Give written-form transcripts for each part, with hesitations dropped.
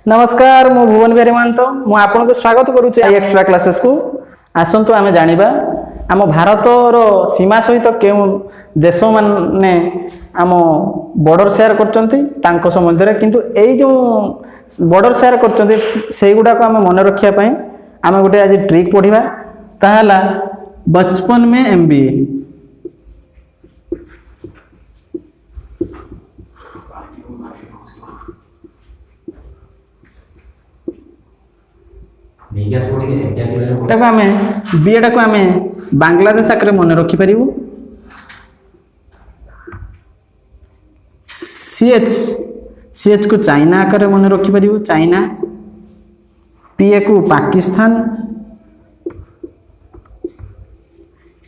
नमस्कार मु भुवन बिहारी महंत मु आपनको स्वागत करुचे एक्स्ट्रा क्लासेस को आसंतु आमे जानिबा आम भारत रो सीमा सहित केउ देश माने आम बॉर्डर शेयर करचंती तांको संबंध रे किंतु एई जो बॉर्डर शेयर करचंती सेई गुडा को आमे मन रखिया पई आमे गुटे आज ट्रिक पढिबा ताहला बचपन में एमबीए बीएड को आमे बांग्लादेश आकर मन रखी पारिबु सीएच को चाइना आकर मन रखी पारिबु चाइना पीए को पाकिस्तान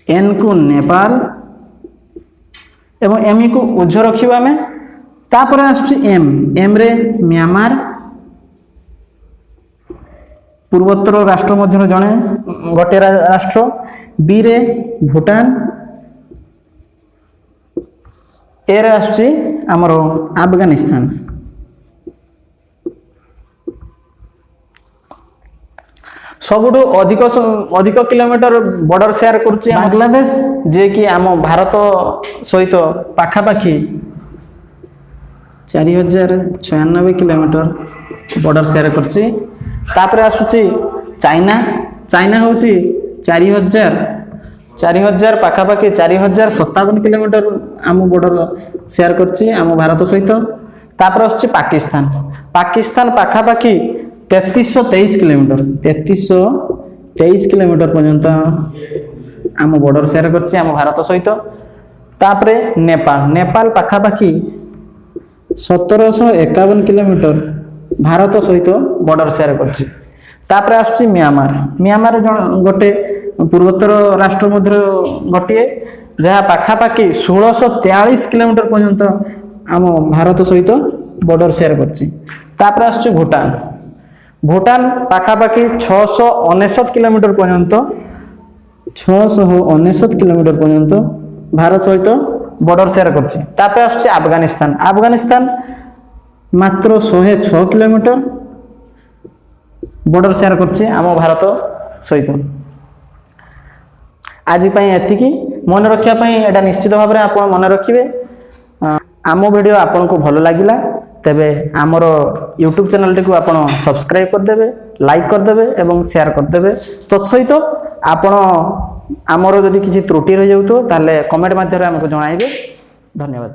एन को नेपाल एवं एम को उज रखिबा आमे तापर आसुची एम रे म्यांमार पूर्वोत्तर राष्ट्र मध्य जड़े गोटे राष्ट्र बी रे भूटान ए रे आसुची हमरो अफगानिस्तान सबुठु अधिक किलोमीटर बॉर्डर शेयर करछि बांग्लादेश जे कि आम भारत सहित पाखापाखी 4096 किलोमीटर बॉर्डर शेयर करछि तापर आसुची चाइना चाइना होची 4000 पाखापाखी 4057 किलोमीटर आम बॉर्डर शेयर करछि आम भारत सहित तापर आसुची पाकिस्तान पाकिस्तान पाखापाखी 3323 किलोमीटर 3323 किलोमीटर पर्यंत आम बॉर्डर शेयर करछि आम भारत सहित तापर नेपाल पाखापाखी 1751 किलोमीटर भारत सहित बॉर्डर शेयर करछि तापर आसुची म्यांमार गोटे पूर्वोत्तर राष्ट्र मध्य गोटे जहाँ पाखापाखी 1643 किलोमीटर पर्यंत आम भारत सहित बॉर्डर शेयर करछि तापर आसुची भूटान पाखापाखी 699 किलोमीटर पर्यंत 699 किलोमीटर पर्यंत भारत सहित बॉर्डर शेयर करछि तापर आसुची अफगानिस्तान मात्र 106 किलोमीटर बॉर्डर शेयर करछि आम भारत सहित आज एतिकी मन रखिया एटा निश्चित भाव में आप मन रखिए आम वीडियो आपन को भल लगिला तेबे आमर यूट्यूब चैनल टी को आपन सब्सक्राइब करदेवे लाइक करदेवे एवं शेयर करदेवे तत्सहित आपन आमर जदि किसी त्रुटि रही जाउतो ताले कमेंट माध्यम रे हमको जणाइबे धन्यवाद।